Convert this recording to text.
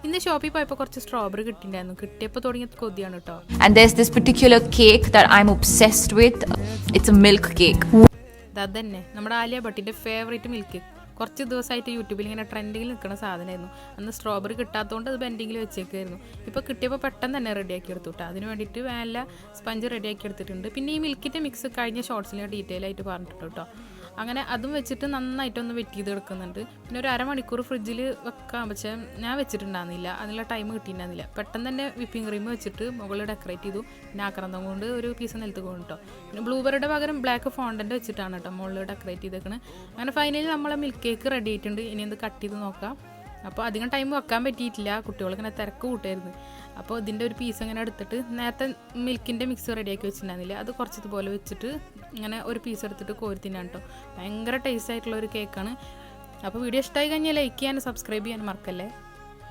ഇന്ന് ഷോപ്പിൽ പോയപ്പോൾ കുറച്ച് സ്ട്രോബെറി കിട്ടിയിട്ടുണ്ടായിരുന്നു. കിട്ടിയപ്പോൾ തുടങ്ങിയ കൊതിയാണ് കേട്ടോ. And there's this particular cake that I'm obsessed with. It's a milk cake. അത് തന്നെ നമ്മുടെ ആലിയ ഭട്ടിൻ്റെ ഫേവറേറ്റ് മിൽക്ക്. കുറച്ച് ദിവസമായിട്ട് യൂട്യൂബിൽ ഇങ്ങനെ ട്രെൻഡിങ്ങിൽ നിൽക്കുന്ന സാധനമായിരുന്നു. അന്ന് സ്ട്രോബെറി കിട്ടാത്തതുകൊണ്ട് അത് ബെൻഡിങ്ങിൽ വെച്ചേക്കായിരുന്നു. ഇപ്പോൾ കിട്ടിയപ്പോൾ പെട്ടെന്ന് തന്നെ റെഡിയാക്കി എടുത്തു കേട്ടോ. അതിന് വേണ്ടിയിട്ട് വാനില സ്പഞ്ച് റെഡിയാക്കി എടുത്തിട്ടുണ്ട്. പിന്നെ ഈ മിൽക്കിൻ്റെ മിക്സ് കഴിഞ്ഞ ഷോർട്സിൽ ഡീറ്റെയിൽ ആയിട്ട് പറഞ്ഞിട്ടുണ്ട് കേട്ടോ. അങ്ങനെ അതും വെച്ചിട്ട് നന്നായിട്ടൊന്ന് വെറ്റ് ചെയ്ത് എടുക്കുന്നുണ്ട്. പിന്നെ ഒരു അരമണിക്കൂർ ഫ്രിഡ്ജിൽ വെക്കാം. പക്ഷേ ഞാൻ വെച്ചിട്ടുണ്ടായിരുന്നില്ല, അതിനുള്ള ടൈം കിട്ടിയിട്ടുണ്ടായിരുന്നില്ല. പെട്ടെന്ന് തന്നെ വിപ്പിംഗ് ക്രീം വെച്ചിട്ട് മുകളിൽ ഡെക്കറേറ്റ് ചെയ്തു. പിന്നെ ആക്രാന്തം കൊണ്ട് ഒരു പീസ് നിലത്ത് കൊണ്ട് കേട്ടോ. പിന്നെ ബ്ലൂബെറിയുടെ പകരം ബ്ലാക്ക് ഫോണ്ടൻ്റ് വെച്ചിട്ടാണ് കേട്ടോ മുകളിൽ ഡെക്കറേറ്റ് ചെയ്തേക്കുന്നത്. അങ്ങനെ ഫൈനലി നമ്മളെ മിൽക്ക് കേക്ക് റെഡി ആയിട്ടുണ്ട്. ഇനി എന്ത് കട്ട് ചെയ്ത് നോക്കാം. അപ്പോൾ അധികം ടൈം വെക്കാൻ പറ്റിയിട്ടില്ല, കുട്ടികളിങ്ങനെ തിരക്ക് കൂട്ടായിരുന്നു. അപ്പോൾ ഇതിൻ്റെ ഒരു പീസ് ഇങ്ങനെ എടുത്തിട്ട് നേരത്തെ മിൽക്കിൻ്റെ മിക്സ് റെഡിയാക്കി വെച്ചിട്ടുണ്ടായിരുന്നില്ല, അത് കുറച്ചതുപോലെ വെച്ചിട്ട് ഇങ്ങനെ ഒരു പീസ് എടുത്തിട്ട് കോരി തിന്നാൻ കേട്ടോ. ഭയങ്കര ടേസ്റ്റ് ആയിട്ടുള്ള ഒരു കേക്കാണ്. അപ്പോൾ വീഡിയോ ഇഷ്ടമായി കഴിഞ്ഞാൽ ലൈക്ക് ചെയ്യാനും സബ്സ്ക്രൈബ് ചെയ്യാനും മറക്കല്ലേ.